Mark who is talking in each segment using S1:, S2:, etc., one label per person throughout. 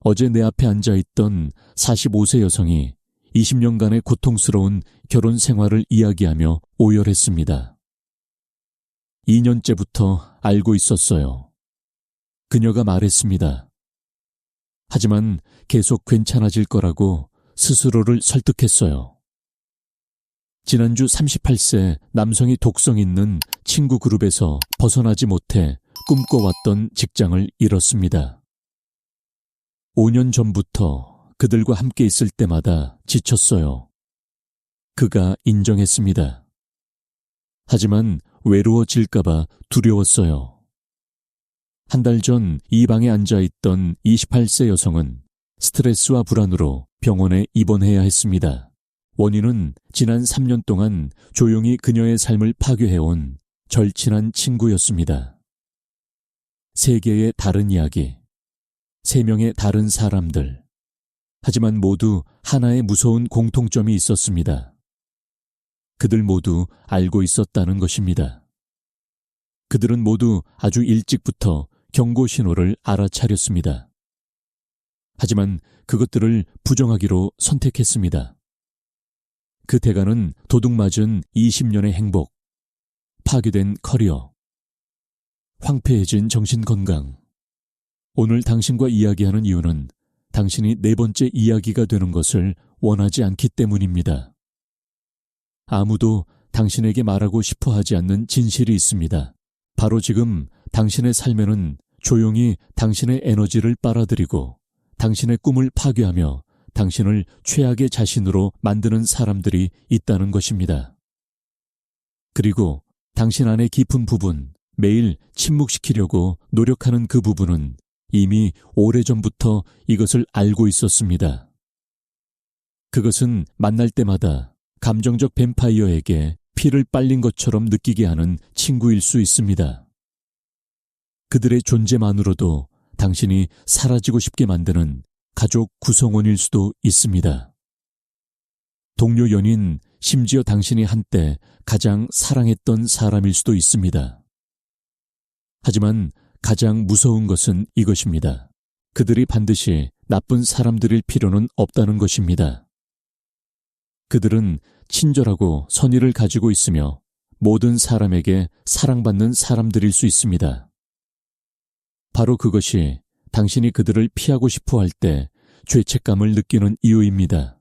S1: 어제 내 앞에 앉아있던 45세 여성이 20년간의 고통스러운 결혼 생활을 이야기하며 오열했습니다. 2년째부터 알고 있었어요. 그녀가 말했습니다. 하지만 계속 괜찮아질 거라고 스스로를 설득했어요. 지난주 38세 남성이 독성 있는 친구 그룹에서 벗어나지 못해 꿈꿔왔던 직장을 잃었습니다. 5년 전부터 그들과 함께 있을 때마다 지쳤어요. 그가 인정했습니다. 하지만 외로워질까봐 두려웠어요. 한 달 전 이 방에 앉아있던 28세 여성은 스트레스와 불안으로 병원에 입원해야 했습니다. 원인은 지난 3년 동안 조용히 그녀의 삶을 파괴해온 절친한 친구였습니다. 3개의 다른 이야기, 3명의 다른 사람들. 하지만 모두 하나의 무서운 공통점이 있었습니다. 그들 모두 알고 있었다는 것입니다. 그들은 모두 아주 일찍부터 경고 신호를 알아차렸습니다. 하지만 그것들을 부정하기로 선택했습니다. 그 대가는 도둑맞은 20년의 행복, 파괴된 커리어, 황폐해진 정신건강. 오늘 당신과 이야기하는 이유는 당신이 4번째 이야기가 되는 것을 원하지 않기 때문입니다. 아무도 당신에게 말하고 싶어 하지 않는 진실이 있습니다. 바로 지금 당신의 삶에는 조용히 당신의 에너지를 빨아들이고 당신의 꿈을 파괴하며 당신을 최악의 자신으로 만드는 사람들이 있다는 것입니다. 그리고 당신 안의 깊은 부분, 매일 침묵시키려고 노력하는 그 부분은 이미 오래전부터 이것을 알고 있었습니다. 그것은 만날 때마다 감정적 뱀파이어에게 피를 빨린 것처럼 느끼게 하는 친구일 수 있습니다. 그들의 존재만으로도 당신이 사라지고 싶게 만드는 가족 구성원일 수도 있습니다. 동료 연인, 심지어 당신이 한때 가장 사랑했던 사람일 수도 있습니다. 하지만 가장 무서운 것은 이것입니다. 그들이 반드시 나쁜 사람들일 필요는 없다는 것입니다. 그들은 친절하고 선의를 가지고 있으며 모든 사람에게 사랑받는 사람들일 수 있습니다. 바로 그것이 당신이 그들을 피하고 싶어 할 때 죄책감을 느끼는 이유입니다.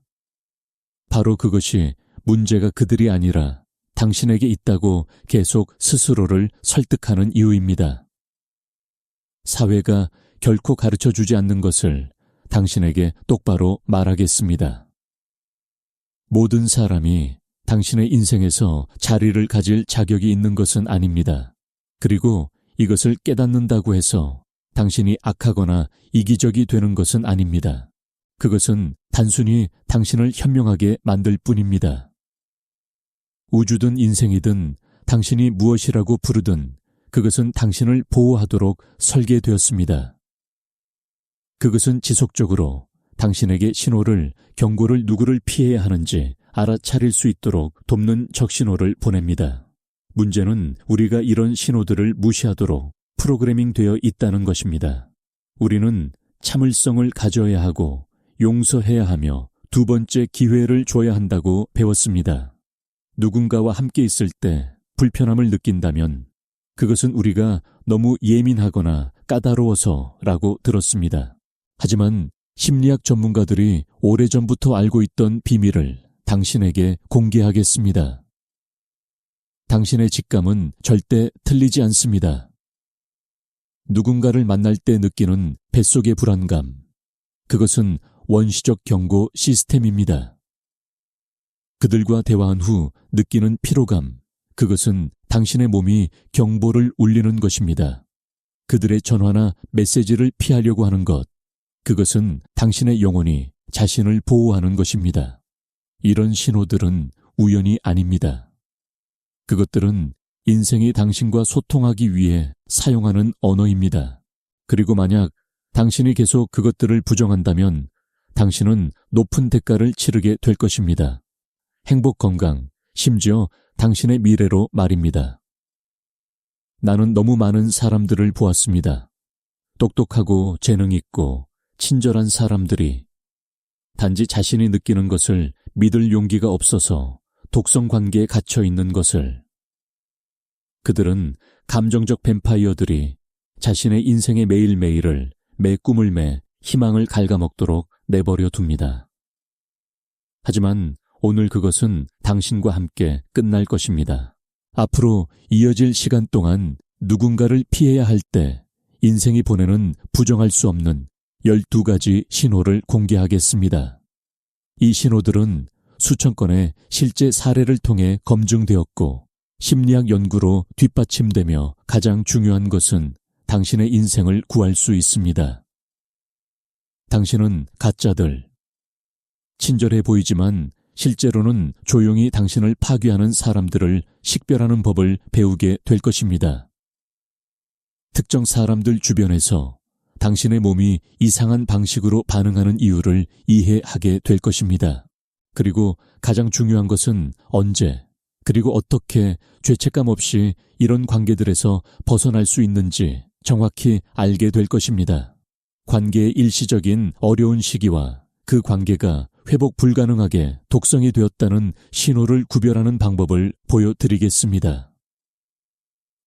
S1: 바로 그것이 문제가 그들이 아니라 당신에게 있다고 계속 스스로를 설득하는 이유입니다. 사회가 결코 가르쳐주지 않는 것을 당신에게 똑바로 말하겠습니다. 모든 사람이 당신의 인생에서 자리를 가질 자격이 있는 것은 아닙니다. 그리고 이것을 깨닫는다고 해서 당신이 악하거나 이기적이 되는 것은 아닙니다. 그것은 단순히 당신을 현명하게 만들 뿐입니다. 우주든 인생이든 당신이 무엇이라고 부르든 그것은 당신을 보호하도록 설계되었습니다. 그것은 지속적으로 당신에게 신호를, 경고를 누구를 피해야 하는지 알아차릴 수 있도록 돕는 적신호를 보냅니다. 문제는 우리가 이런 신호들을 무시하도록 프로그래밍 되어 있다는 것입니다. 우리는 참을성을 가져야 하고 용서해야 하며 2번째 기회를 줘야 한다고 배웠습니다. 누군가와 함께 있을 때 불편함을 느낀다면 그것은 우리가 너무 예민하거나 까다로워서라고 들었습니다. 하지만 심리학 전문가들이 오래전부터 알고 있던 비밀을 당신에게 공개하겠습니다. 당신의 직감은 절대 틀리지 않습니다. 누군가를 만날 때 느끼는 뱃속의 불안감, 그것은 원시적 경고 시스템입니다. 그들과 대화한 후 느끼는 피로감, 그것은 당신의 몸이 경보를 울리는 것입니다. 그들의 전화나 메시지를 피하려고 하는 것, 그것은 당신의 영혼이 자신을 보호하는 것입니다. 이런 신호들은 우연이 아닙니다. 그것들은 인생이 당신과 소통하기 위해 사용하는 언어입니다. 그리고 만약 당신이 계속 그것들을 부정한다면 당신은 높은 대가를 치르게 될 것입니다. 행복, 건강, 심지어 당신의 미래로 말입니다. 나는 너무 많은 사람들을 보았습니다. 똑똑하고 재능 있고 친절한 사람들이 단지 자신이 느끼는 것을 믿을 용기가 없어서 독성 관계에 갇혀 있는 것을, 그들은 감정적 뱀파이어들이 자신의 인생의 매일매일을 매 꿈을 매 희망을 갉아먹도록 내버려 둡니다. 하지만 오늘 그것은 당신과 함께 끝날 것입니다. 앞으로 이어질 시간 동안 누군가를 피해야 할 때 인생이 보내는 부정할 수 없는 12가지 신호를 공개하겠습니다. 이 신호들은 수천 건의 실제 사례를 통해 검증되었고 심리학 연구로 뒷받침되며 가장 중요한 것은 당신의 인생을 구할 수 있습니다. 당신은 가짜들, 친절해 보이지만 실제로는 조용히 당신을 파괴하는 사람들을 식별하는 법을 배우게 될 것입니다. 특정 사람들 주변에서 당신의 몸이 이상한 방식으로 반응하는 이유를 이해하게 될 것입니다. 그리고 가장 중요한 것은 언제, 그리고 어떻게 죄책감 없이 이런 관계들에서 벗어날 수 있는지 정확히 알게 될 것입니다. 관계의 일시적인 어려운 시기와 그 관계가 회복 불가능하게 독성이 되었다는 신호를 구별하는 방법을 보여드리겠습니다.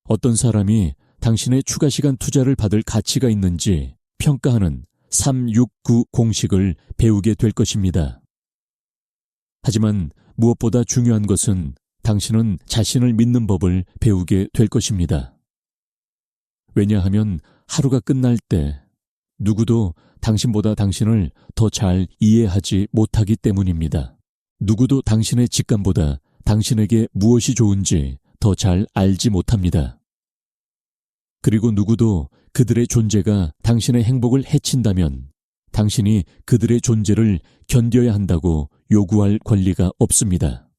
S1: 어떤 사람이 당신의 추가 시간 투자를 받을 가치가 있는지 평가하는 369 공식을 배우게 될 것입니다. 하지만 무엇보다 중요한 것은 당신은 자신을 믿는 법을 배우게 될 것입니다. 왜냐하면 하루가 끝날 때 누구도 당신보다 당신을 더 잘 이해하지 못하기 때문입니다. 누구도 당신의 직감보다 당신에게 무엇이 좋은지 더 잘 알지 못합니다. 그리고 누구도 그들의 존재가 당신의 행복을 해친다면 당신이 그들의 존재를 견뎌야 한다고 요구할 권리가 없습니다.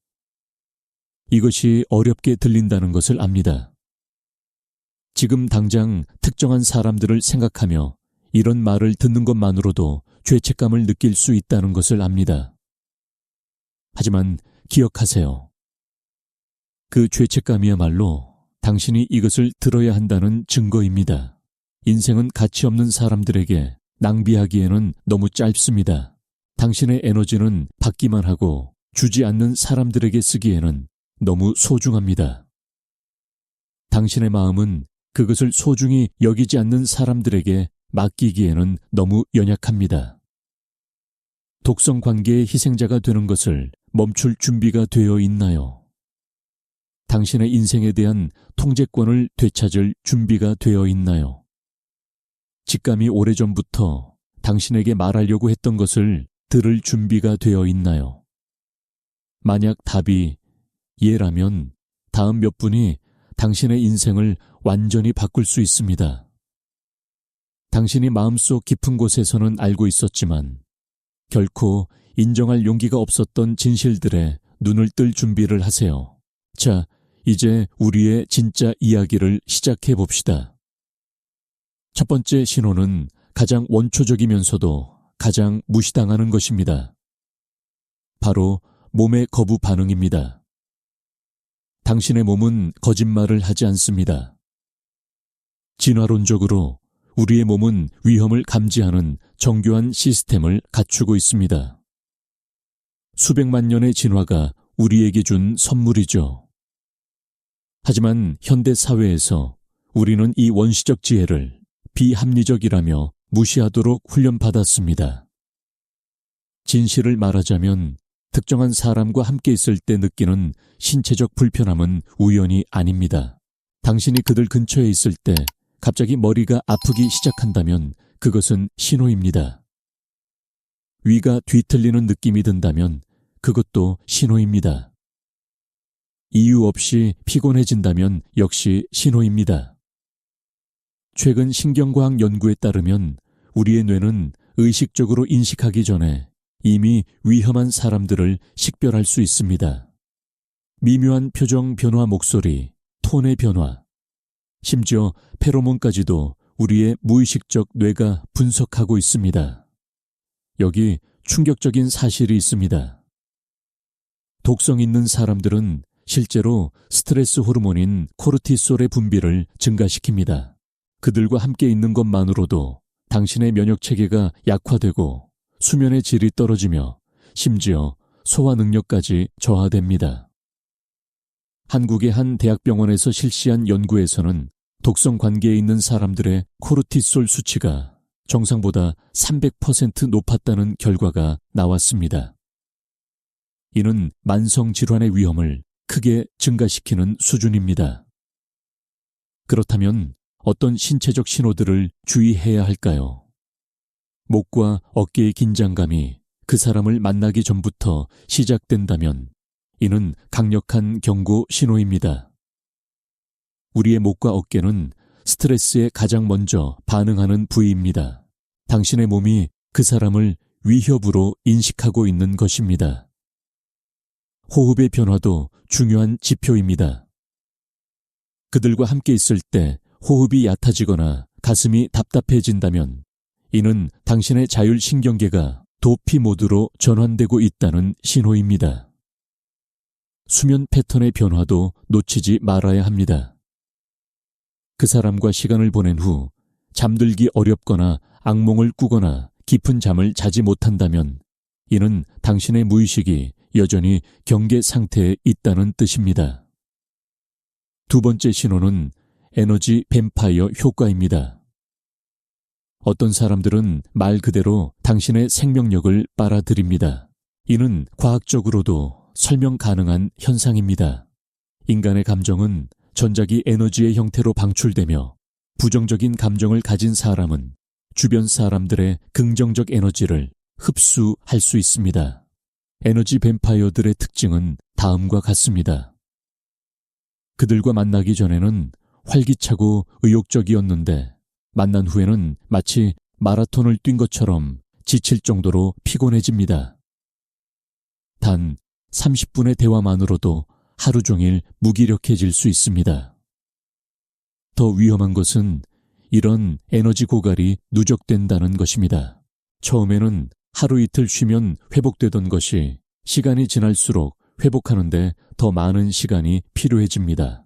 S1: 이것이 어렵게 들린다는 것을 압니다. 지금 당장 특정한 사람들을 생각하며 이런 말을 듣는 것만으로도 죄책감을 느낄 수 있다는 것을 압니다. 하지만 기억하세요. 그 죄책감이야말로 당신이 이것을 들어야 한다는 증거입니다. 인생은 가치 없는 사람들에게 낭비하기에는 너무 짧습니다. 당신의 에너지는 받기만 하고 주지 않는 사람들에게 쓰기에는 너무 소중합니다. 당신의 마음은 그것을 소중히 여기지 않는 사람들에게 맡기기에는 너무 연약합니다. 독성 관계의 희생자가 되는 것을 멈출 준비가 되어 있나요? 당신의 인생에 대한 통제권을 되찾을 준비가 되어 있나요? 직감이 오래전부터 당신에게 말하려고 했던 것을 들을 준비가 되어 있나요? 만약 답이 예라면 다음 몇 분이 당신의 인생을 완전히 바꿀 수 있습니다. 당신이 마음속 깊은 곳에서는 알고 있었지만 결코 인정할 용기가 없었던 진실들에 눈을 뜰 준비를 하세요. 자, 이제 우리의 진짜 이야기를 시작해 봅시다. 첫 번째 신호는 가장 원초적이면서도 가장 무시당하는 것입니다. 바로 몸의 거부 반응입니다. 당신의 몸은 거짓말을 하지 않습니다. 진화론적으로 우리의 몸은 위험을 감지하는 정교한 시스템을 갖추고 있습니다. 수백만 년의 진화가 우리에게 준 선물이죠. 하지만 현대 사회에서 우리는 이 원시적 지혜를 비합리적이라며 무시하도록 훈련받았습니다. 진실을 말하자면 특정한 사람과 함께 있을 때 느끼는 신체적 불편함은 우연이 아닙니다. 당신이 그들 근처에 있을 때 갑자기 머리가 아프기 시작한다면 그것은 신호입니다. 위가 뒤틀리는 느낌이 든다면 그것도 신호입니다. 이유 없이 피곤해진다면 역시 신호입니다. 최근 신경과학 연구에 따르면 우리의 뇌는 의식적으로 인식하기 전에 이미 위험한 사람들을 식별할 수 있습니다. 미묘한 표정 변화, 목소리, 톤의 변화, 심지어 페로몬까지도 우리의 무의식적 뇌가 분석하고 있습니다. 여기 충격적인 사실이 있습니다. 독성 있는 사람들은 실제로 스트레스 호르몬인 코르티솔의 분비를 증가시킵니다. 그들과 함께 있는 것만으로도 당신의 면역체계가 약화되고 수면의 질이 떨어지며 심지어 소화 능력까지 저하됩니다. 한국의 한 대학병원에서 실시한 연구에서는 독성 관계에 있는 사람들의 코르티솔 수치가 정상보다 300% 높았다는 결과가 나왔습니다. 이는 만성질환의 위험을 크게 증가시키는 수준입니다. 그렇다면 어떤 신체적 신호들을 주의해야 할까요? 목과 어깨의 긴장감이 그 사람을 만나기 전부터 시작된다면 이는 강력한 경고 신호입니다. 우리의 목과 어깨는 스트레스에 가장 먼저 반응하는 부위입니다. 당신의 몸이 그 사람을 위협으로 인식하고 있는 것입니다. 호흡의 변화도 중요한 지표입니다. 그들과 함께 있을 때 호흡이 얕아지거나 가슴이 답답해진다면 이는 당신의 자율신경계가 도피 모드로 전환되고 있다는 신호입니다. 수면 패턴의 변화도 놓치지 말아야 합니다. 그 사람과 시간을 보낸 후 잠들기 어렵거나 악몽을 꾸거나 깊은 잠을 자지 못한다면 이는 당신의 무의식이 여전히 경계 상태에 있다는 뜻입니다. 두 번째 신호는 에너지 뱀파이어 효과입니다. 어떤 사람들은 말 그대로 당신의 생명력을 빨아들입니다. 이는 과학적으로도 설명 가능한 현상입니다. 인간의 감정은 전자기 에너지의 형태로 방출되며 부정적인 감정을 가진 사람은 주변 사람들의 긍정적 에너지를 흡수할 수 있습니다. 에너지 뱀파이어들의 특징은 다음과 같습니다. 그들과 만나기 전에는 활기차고 의욕적이었는데 만난 후에는 마치 마라톤을 뛴 것처럼 지칠 정도로 피곤해집니다. 단 30분의 대화만으로도 하루 종일 무기력해질 수 있습니다. 더 위험한 것은 이런 에너지 고갈이 누적된다는 것입니다. 처음에는 하루 이틀 쉬면 회복되던 것이 시간이 지날수록 회복하는데 더 많은 시간이 필요해집니다.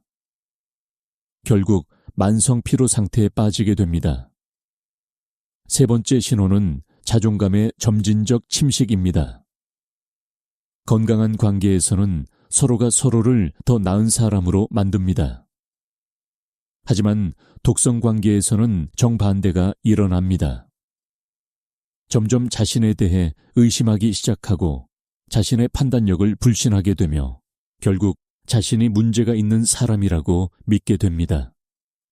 S1: 결국 만성 피로 상태에 빠지게 됩니다. 세 번째 신호는 자존감의 점진적 침식입니다. 건강한 관계에서는 서로가 서로를 더 나은 사람으로 만듭니다. 하지만 독성 관계에서는 정반대가 일어납니다. 점점 자신에 대해 의심하기 시작하고 자신의 판단력을 불신하게 되며 결국 자신이 문제가 있는 사람이라고 믿게 됩니다.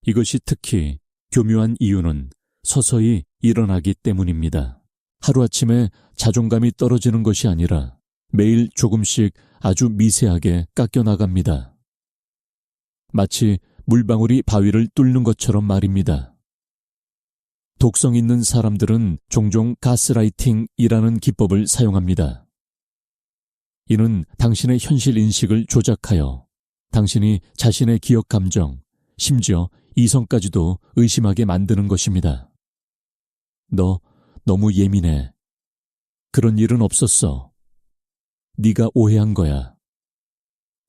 S1: 이것이 특히 교묘한 이유는 서서히 일어나기 때문입니다. 하루아침에 자존감이 떨어지는 것이 아니라 매일 조금씩 아주 미세하게 깎여나갑니다. 마치 물방울이 바위를 뚫는 것처럼 말입니다. 독성 있는 사람들은 종종 가스라이팅이라는 기법을 사용합니다. 이는 당신의 현실 인식을 조작하여 당신이 자신의 기억 감정, 심지어 이성까지도 의심하게 만드는 것입니다. 너 너무 예민해. 그런 일은 없었어. 네가 오해한 거야.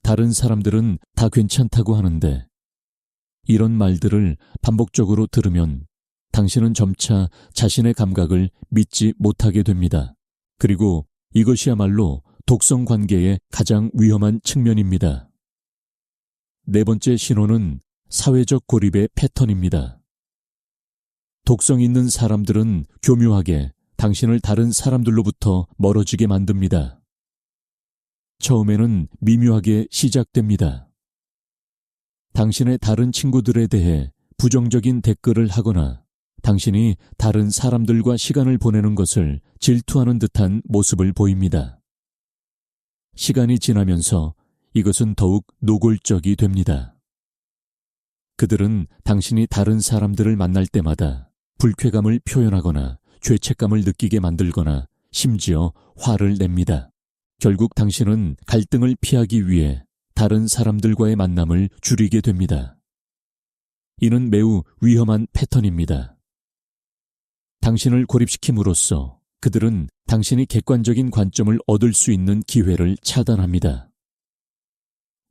S1: 다른 사람들은 다 괜찮다고 하는데 이런 말들을 반복적으로 들으면 당신은 점차 자신의 감각을 믿지 못하게 됩니다. 그리고 이것이야말로 독성 관계의 가장 위험한 측면입니다. 네 번째 신호는 사회적 고립의 패턴입니다. 독성 있는 사람들은 교묘하게 당신을 다른 사람들로부터 멀어지게 만듭니다. 처음에는 미묘하게 시작됩니다. 당신의 다른 친구들에 대해 부정적인 댓글을 하거나 당신이 다른 사람들과 시간을 보내는 것을 질투하는 듯한 모습을 보입니다. 시간이 지나면서 이것은 더욱 노골적이 됩니다. 그들은 당신이 다른 사람들을 만날 때마다 불쾌감을 표현하거나 죄책감을 느끼게 만들거나 심지어 화를 냅니다. 결국 당신은 갈등을 피하기 위해 다른 사람들과의 만남을 줄이게 됩니다. 이는 매우 위험한 패턴입니다. 당신을 고립시킴으로써 그들은 당신이 객관적인 관점을 얻을 수 있는 기회를 차단합니다.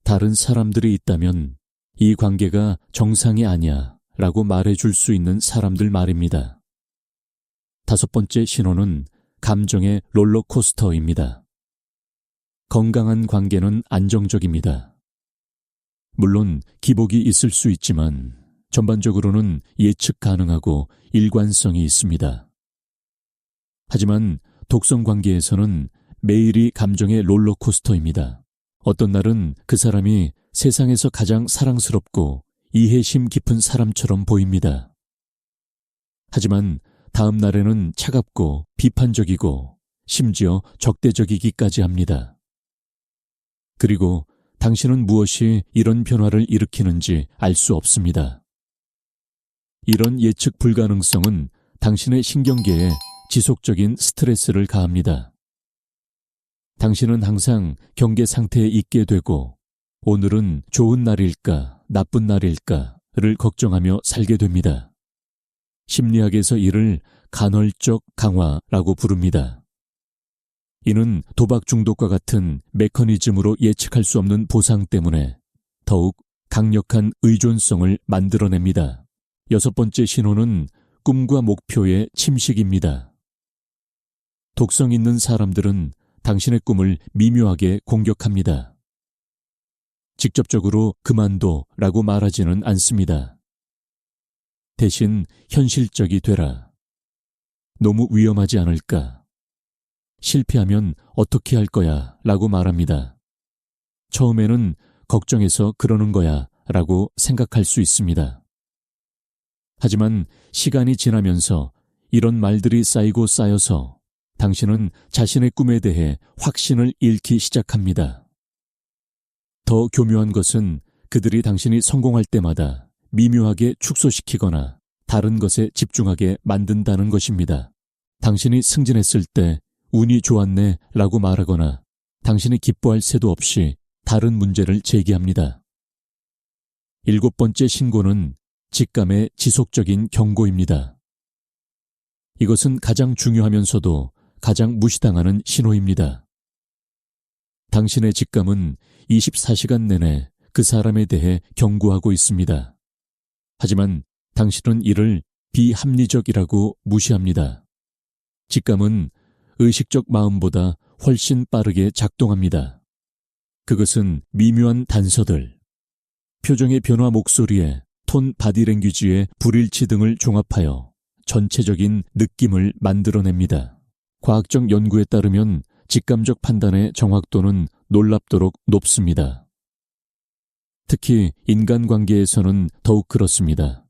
S1: 다른 사람들이 있다면 이 관계가 정상이 아니야 라고 말해줄 수 있는 사람들 말입니다. 다섯 번째 신호는 감정의 롤러코스터입니다. 건강한 관계는 안정적입니다. 물론 기복이 있을 수 있지만 전반적으로는 예측 가능하고 일관성이 있습니다. 하지만 독성 관계에서는 매일이 감정의 롤러코스터입니다. 어떤 날은 그 사람이 세상에서 가장 사랑스럽고 이해심 깊은 사람처럼 보입니다. 하지만 다음 날에는 차갑고 비판적이고 심지어 적대적이기까지 합니다. 그리고 당신은 무엇이 이런 변화를 일으키는지 알 수 없습니다. 이런 예측 불가능성은 당신의 신경계에 지속적인 스트레스를 가합니다. 당신은 항상 경계 상태에 있게 되고 오늘은 좋은 날일까 나쁜 날일까를 걱정하며 살게 됩니다. 심리학에서 이를 간헐적 강화라고 부릅니다. 이는 도박 중독과 같은 메커니즘으로 예측할 수 없는 보상 때문에 더욱 강력한 의존성을 만들어냅니다. 여섯 번째 신호는 꿈과 목표의 침식입니다. 독성 있는 사람들은 당신의 꿈을 미묘하게 공격합니다. 직접적으로 그만둬라고 말하지는 않습니다. 대신 현실적이 되라. 너무 위험하지 않을까? 실패하면 어떻게 할 거야? 라고 말합니다. 처음에는 걱정해서 그러는 거야 라고 생각할 수 있습니다. 하지만 시간이 지나면서 이런 말들이 쌓이고 쌓여서 당신은 자신의 꿈에 대해 확신을 잃기 시작합니다. 더 교묘한 것은 그들이 당신이 성공할 때마다 미묘하게 축소시키거나 다른 것에 집중하게 만든다는 것입니다. 당신이 승진했을 때 운이 좋았네 라고 말하거나 당신이 기뻐할 새도 없이 다른 문제를 제기합니다. 일곱 번째 신고는 직감의 지속적인 경고입니다. 이것은 가장 중요하면서도 가장 무시당하는 신호입니다. 당신의 직감은 24시간 내내 그 사람에 대해 경고하고 있습니다. 하지만 당신은 이를 비합리적이라고 무시합니다. 직감은 의식적 마음보다 훨씬 빠르게 작동합니다. 그것은 미묘한 단서들, 표정의 변화, 목소리에 톤, 바디랭귀지의 불일치 등을 종합하여 전체적인 느낌을 만들어냅니다. 과학적 연구에 따르면 직감적 판단의 정확도는 놀랍도록 높습니다. 특히 인간관계에서는 더욱 그렇습니다.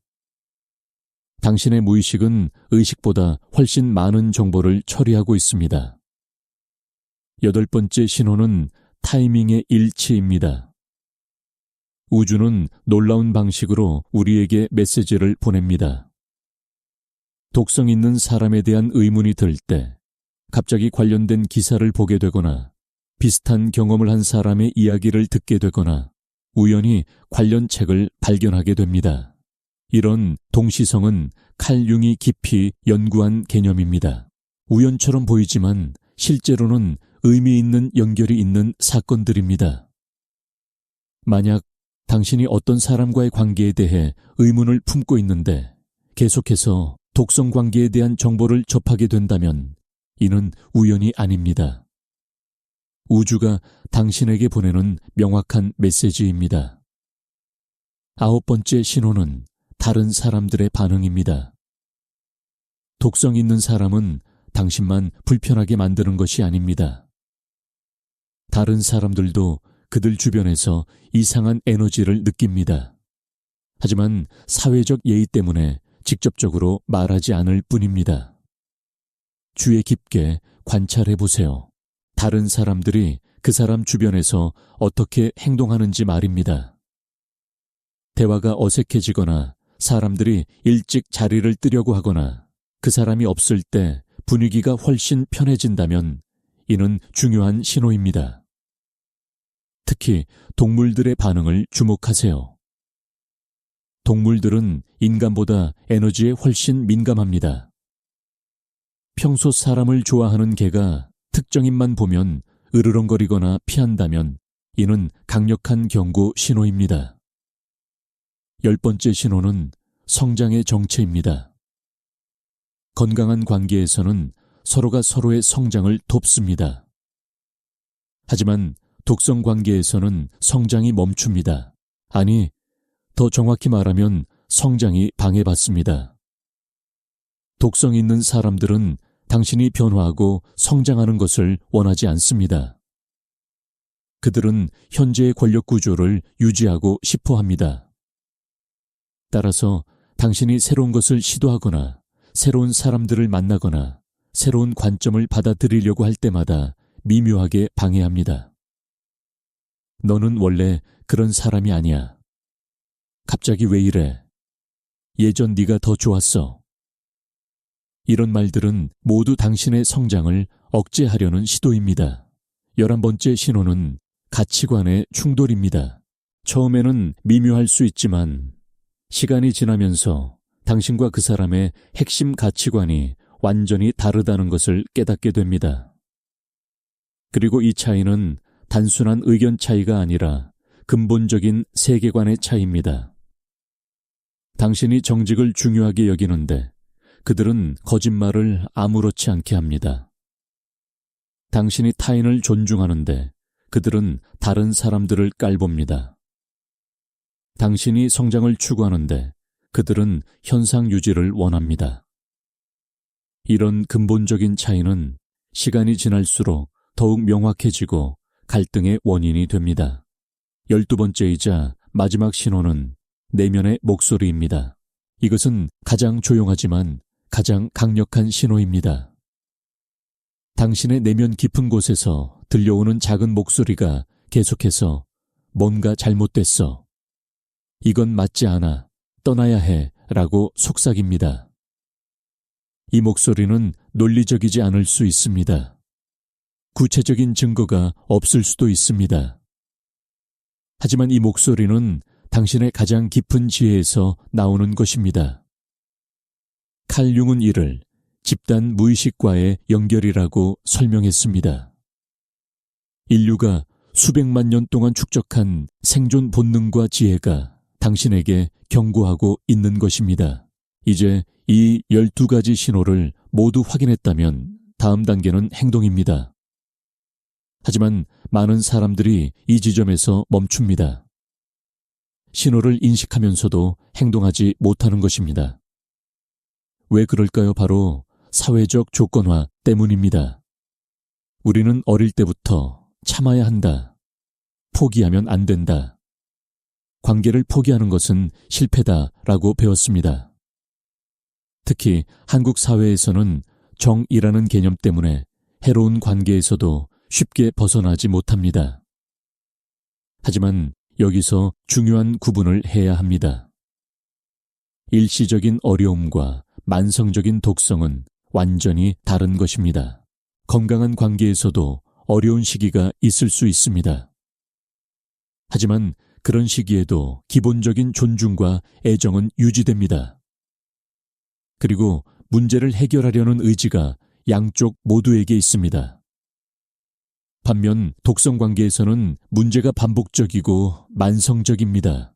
S1: 당신의 무의식은 의식보다 훨씬 많은 정보를 처리하고 있습니다. 여덟 번째 신호는 타이밍의 일치입니다. 우주는 놀라운 방식으로 우리에게 메시지를 보냅니다. 독성 있는 사람에 대한 의문이 들 때, 갑자기 관련된 기사를 보게 되거나 비슷한 경험을 한 사람의 이야기를 듣게 되거나 우연히 관련 책을 발견하게 됩니다. 이런 동시성은 칼 융이 깊이 연구한 개념입니다. 우연처럼 보이지만 실제로는 의미 있는 연결이 있는 사건들입니다. 만약 당신이 어떤 사람과의 관계에 대해 의문을 품고 있는데 계속해서 독성 관계에 대한 정보를 접하게 된다면 이는 우연이 아닙니다. 우주가 당신에게 보내는 명확한 메시지입니다. 아홉 번째 신호는 다른 사람들의 반응입니다. 독성 있는 사람은 당신만 불편하게 만드는 것이 아닙니다. 다른 사람들도 그들 주변에서 이상한 에너지를 느낍니다. 하지만 사회적 예의 때문에 직접적으로 말하지 않을 뿐입니다. 주의 깊게 관찰해 보세요. 다른 사람들이 그 사람 주변에서 어떻게 행동하는지 말입니다. 대화가 어색해지거나 사람들이 일찍 자리를 뜨려고 하거나 그 사람이 없을 때 분위기가 훨씬 편해진다면 이는 중요한 신호입니다. 특히 동물들의 반응을 주목하세요. 동물들은 인간보다 에너지에 훨씬 민감합니다. 평소 사람을 좋아하는 개가 특정인만 보면 으르렁거리거나 피한다면 이는 강력한 경고 신호입니다. 열 번째 신호는 성장의 정체입니다. 건강한 관계에서는 서로가 서로의 성장을 돕습니다. 하지만 독성 관계에서는 성장이 멈춥니다. 아니, 더 정확히 말하면 성장이 방해받습니다. 독성 있는 사람들은 당신이 변화하고 성장하는 것을 원하지 않습니다. 그들은 현재의 권력 구조를 유지하고 싶어 합니다. 따라서 당신이 새로운 것을 시도하거나 새로운 사람들을 만나거나 새로운 관점을 받아들이려고 할 때마다 미묘하게 방해합니다. 너는 원래 그런 사람이 아니야. 갑자기 왜 이래? 예전 네가 더 좋았어. 이런 말들은 모두 당신의 성장을 억제하려는 시도입니다. 11번째 신호는 가치관의 충돌입니다. 처음에는 미묘할 수 있지만 시간이 지나면서 당신과 그 사람의 핵심 가치관이 완전히 다르다는 것을 깨닫게 됩니다. 그리고 이 차이는 단순한 의견 차이가 아니라 근본적인 세계관의 차이입니다. 당신이 정직을 중요하게 여기는데 그들은 거짓말을 아무렇지 않게 합니다. 당신이 타인을 존중하는데 그들은 다른 사람들을 깔봅니다. 당신이 성장을 추구하는데 그들은 현상 유지를 원합니다. 이런 근본적인 차이는 시간이 지날수록 더욱 명확해지고 갈등의 원인이 됩니다. 12번째이자 마지막 신호는 내면의 목소리입니다. 이것은 가장 조용하지만 가장 강력한 신호입니다. 당신의 내면 깊은 곳에서 들려오는 작은 목소리가 계속해서 뭔가 잘못됐어. 이건 맞지 않아. 떠나야 해. 라고 속삭입니다. 이 목소리는 논리적이지 않을 수 있습니다. 구체적인 증거가 없을 수도 있습니다. 하지만 이 목소리는 당신의 가장 깊은 지혜에서 나오는 것입니다. 칼 융은 이를 집단 무의식과의 연결이라고 설명했습니다. 인류가 수백만 년 동안 축적한 생존 본능과 지혜가 당신에게 경고하고 있는 것입니다. 이제 이 12가지 신호를 모두 확인했다면 다음 단계는 행동입니다. 하지만 많은 사람들이 이 지점에서 멈춥니다. 신호를 인식하면서도 행동하지 못하는 것입니다. 왜 그럴까요? 바로 사회적 조건화 때문입니다. 우리는 어릴 때부터 참아야 한다. 포기하면 안 된다. 관계를 포기하는 것은 실패다라고 배웠습니다. 특히 한국 사회에서는 정이라는 개념 때문에 해로운 관계에서도 쉽게 벗어나지 못합니다. 하지만 여기서 중요한 구분을 해야 합니다. 일시적인 어려움과 만성적인 독성은 완전히 다른 것입니다. 건강한 관계에서도 어려운 시기가 있을 수 있습니다. 하지만 그런 시기에도 기본적인 존중과 애정은 유지됩니다. 그리고 문제를 해결하려는 의지가 양쪽 모두에게 있습니다. 반면 독성 관계에서는 문제가 반복적이고 만성적입니다.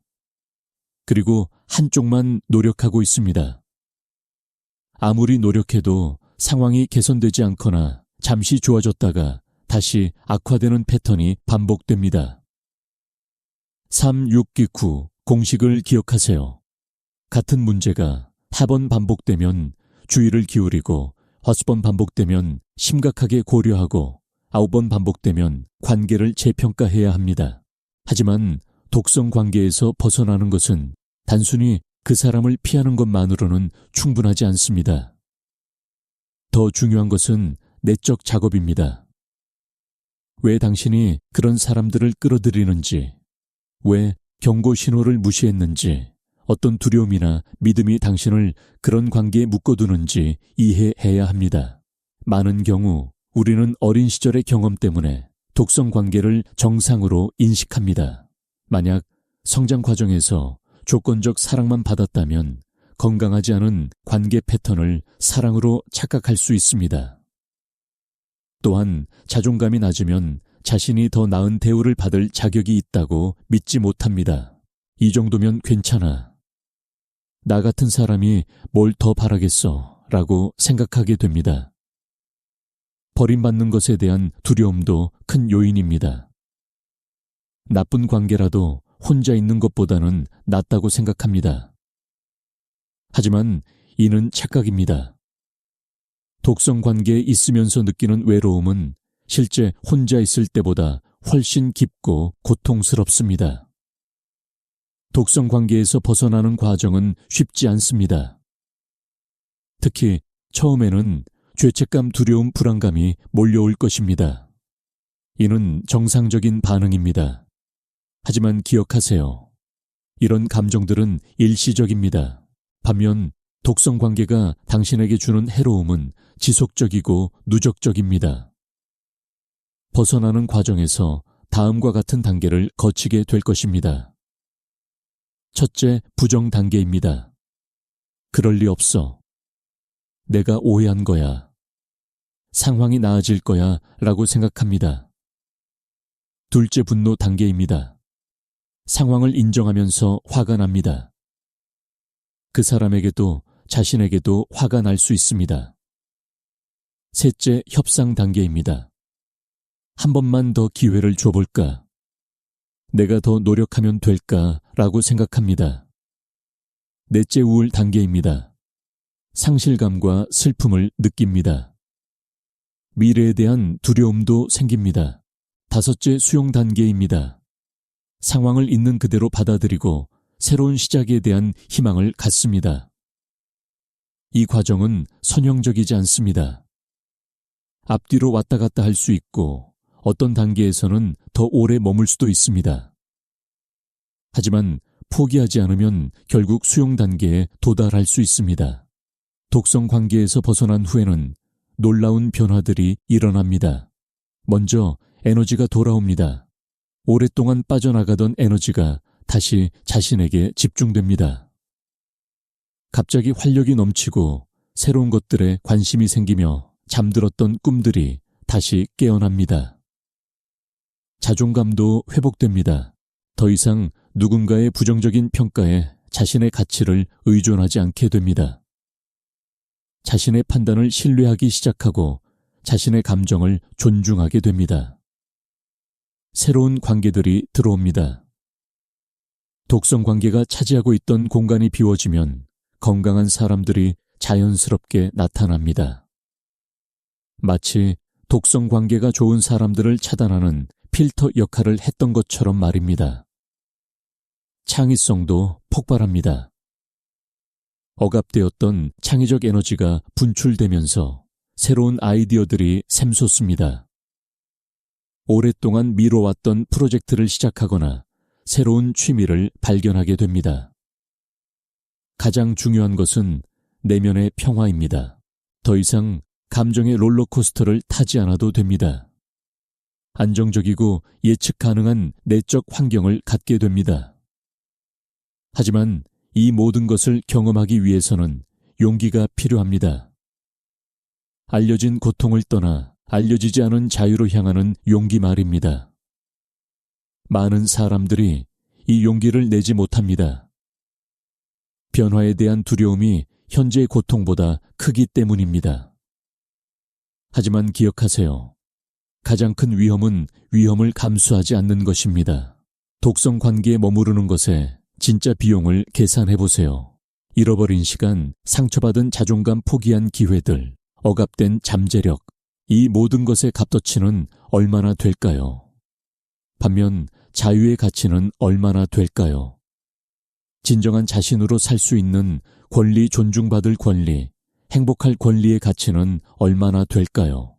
S1: 그리고 한쪽만 노력하고 있습니다. 아무리 노력해도 상황이 개선되지 않거나 잠시 좋아졌다가 다시 악화되는 패턴이 반복됩니다. 369 공식을 기억하세요. 같은 문제가 4번 반복되면 주의를 기울이고 5번 반복되면 심각하게 고려하고 9번 반복되면 관계를 재평가해야 합니다. 하지만 독성 관계에서 벗어나는 것은 단순히 그 사람을 피하는 것만으로는 충분하지 않습니다. 더 중요한 것은 내적 작업입니다. 왜 당신이 그런 사람들을 끌어들이는지, 왜 경고 신호를 무시했는지, 어떤 두려움이나 믿음이 당신을 그런 관계에 묶어두는지 이해해야 합니다. 많은 경우 우리는 어린 시절의 경험 때문에 독성 관계를 정상으로 인식합니다. 만약 성장 과정에서 조건적 사랑만 받았다면 건강하지 않은 관계 패턴을 사랑으로 착각할 수 있습니다. 또한 자존감이 낮으면 자신이 더 나은 대우를 받을 자격이 있다고 믿지 못합니다. 이 정도면 괜찮아. 나 같은 사람이 뭘 더 바라겠어 라고 생각하게 됩니다. 버림받는 것에 대한 두려움도 큰 요인입니다. 나쁜 관계라도 혼자 있는 것보다는 낫다고 생각합니다. 하지만 이는 착각입니다. 독성 관계에 있으면서 느끼는 외로움은 실제 혼자 있을 때보다 훨씬 깊고 고통스럽습니다. 독성 관계에서 벗어나는 과정은 쉽지 않습니다. 특히 처음에는 죄책감, 두려움, 불안감이 몰려올 것입니다. 이는 정상적인 반응입니다. 하지만 기억하세요. 이런 감정들은 일시적입니다. 반면 독성 관계가 당신에게 주는 해로움은 지속적이고 누적적입니다. 벗어나는 과정에서 다음과 같은 단계를 거치게 될 것입니다. 첫째, 부정 단계입니다. 그럴 리 없어. 내가 오해한 거야. 상황이 나아질 거야 라고 생각합니다. 둘째, 분노 단계입니다. 상황을 인정하면서 화가 납니다. 그 사람에게도 자신에게도 화가 날 수 있습니다. 셋째, 협상 단계입니다. 한 번만 더 기회를 줘볼까? 내가 더 노력하면 될까? 라고 생각합니다. 넷째, 우울 단계입니다. 상실감과 슬픔을 느낍니다. 미래에 대한 두려움도 생깁니다. 다섯째, 수용 단계입니다. 상황을 있는 그대로 받아들이고 새로운 시작에 대한 희망을 갖습니다. 이 과정은 선형적이지 않습니다. 앞뒤로 왔다 갔다 할 수 있고 어떤 단계에서는 더 오래 머물 수도 있습니다. 하지만 포기하지 않으면 결국 수용 단계에 도달할 수 있습니다. 독성 관계에서 벗어난 후에는 놀라운 변화들이 일어납니다. 먼저 에너지가 돌아옵니다. 오랫동안 빠져나가던 에너지가 다시 자신에게 집중됩니다. 갑자기 활력이 넘치고 새로운 것들에 관심이 생기며 잠들었던 꿈들이 다시 깨어납니다. 자존감도 회복됩니다. 더 이상 누군가의 부정적인 평가에 자신의 가치를 의존하지 않게 됩니다. 자신의 판단을 신뢰하기 시작하고 자신의 감정을 존중하게 됩니다. 새로운 관계들이 들어옵니다. 독성 관계가 차지하고 있던 공간이 비워지면 건강한 사람들이 자연스럽게 나타납니다. 마치 독성 관계가 좋은 사람들을 차단하는 필터 역할을 했던 것처럼 말입니다. 창의성도 폭발합니다. 억압되었던 창의적 에너지가 분출되면서 새로운 아이디어들이 샘솟습니다. 오랫동안 미뤄왔던 프로젝트를 시작하거나 새로운 취미를 발견하게 됩니다. 가장 중요한 것은 내면의 평화입니다. 더 이상 감정의 롤러코스터를 타지 않아도 됩니다. 안정적이고 예측 가능한 내적 환경을 갖게 됩니다. 하지만 이 모든 것을 경험하기 위해서는 용기가 필요합니다. 알려진 고통을 떠나 알려지지 않은 자유로 향하는 용기 말입니다. 많은 사람들이 이 용기를 내지 못합니다. 변화에 대한 두려움이 현재의 고통보다 크기 때문입니다. 하지만 기억하세요. 가장 큰 위험은 위험을 감수하지 않는 것입니다. 독성 관계에 머무르는 것에 진짜 비용을 계산해 보세요. 잃어버린 시간, 상처받은 자존감, 포기한 기회들, 억압된 잠재력, 이 모든 것의 값어치는 얼마나 될까요? 반면 자유의 가치는 얼마나 될까요? 진정한 자신으로 살 수 있는 권리, 존중받을 권리, 행복할 권리의 가치는 얼마나 될까요?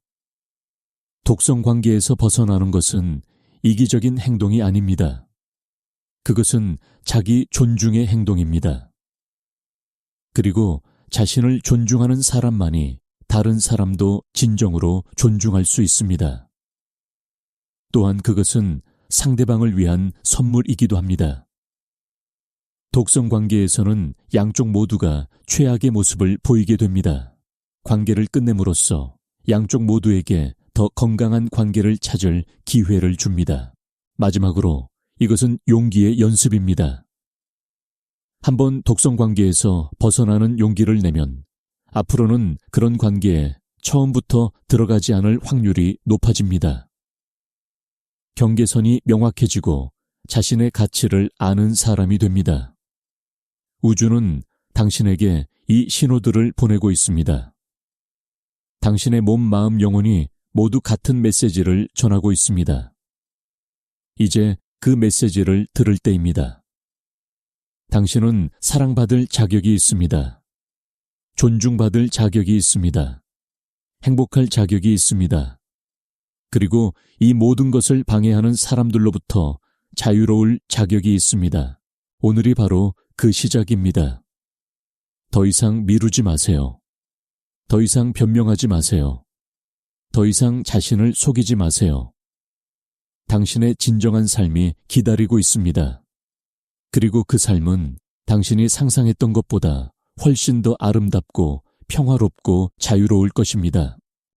S1: 독성 관계에서 벗어나는 것은 이기적인 행동이 아닙니다. 그것은 자기 존중의 행동입니다. 그리고 자신을 존중하는 사람만이 다른 사람도 진정으로 존중할 수 있습니다. 또한 그것은 상대방을 위한 선물이기도 합니다. 독성 관계에서는 양쪽 모두가 최악의 모습을 보이게 됩니다. 관계를 끝냄으로써 양쪽 모두에게 더 건강한 관계를 찾을 기회를 줍니다. 마지막으로 이것은 용기의 연습입니다. 한번 독성 관계에서 벗어나는 용기를 내면 앞으로는 그런 관계에 처음부터 들어가지 않을 확률이 높아집니다. 경계선이 명확해지고 자신의 가치를 아는 사람이 됩니다. 우주는 당신에게 이 신호들을 보내고 있습니다. 당신의 몸, 마음, 영혼이 모두 같은 메시지를 전하고 있습니다. 이제 그 메시지를 들을 때입니다. 당신은 사랑받을 자격이 있습니다. 존중받을 자격이 있습니다. 행복할 자격이 있습니다. 그리고 이 모든 것을 방해하는 사람들로부터 자유로울 자격이 있습니다. 오늘이 바로 그 시작입니다. 더 이상 미루지 마세요. 더 이상 변명하지 마세요. 더 이상 자신을 속이지 마세요. 당신의 진정한 삶이 기다리고 있습니다. 그리고 그 삶은 당신이 상상했던 것보다 훨씬 더 아름답고 평화롭고 자유로울 것입니다.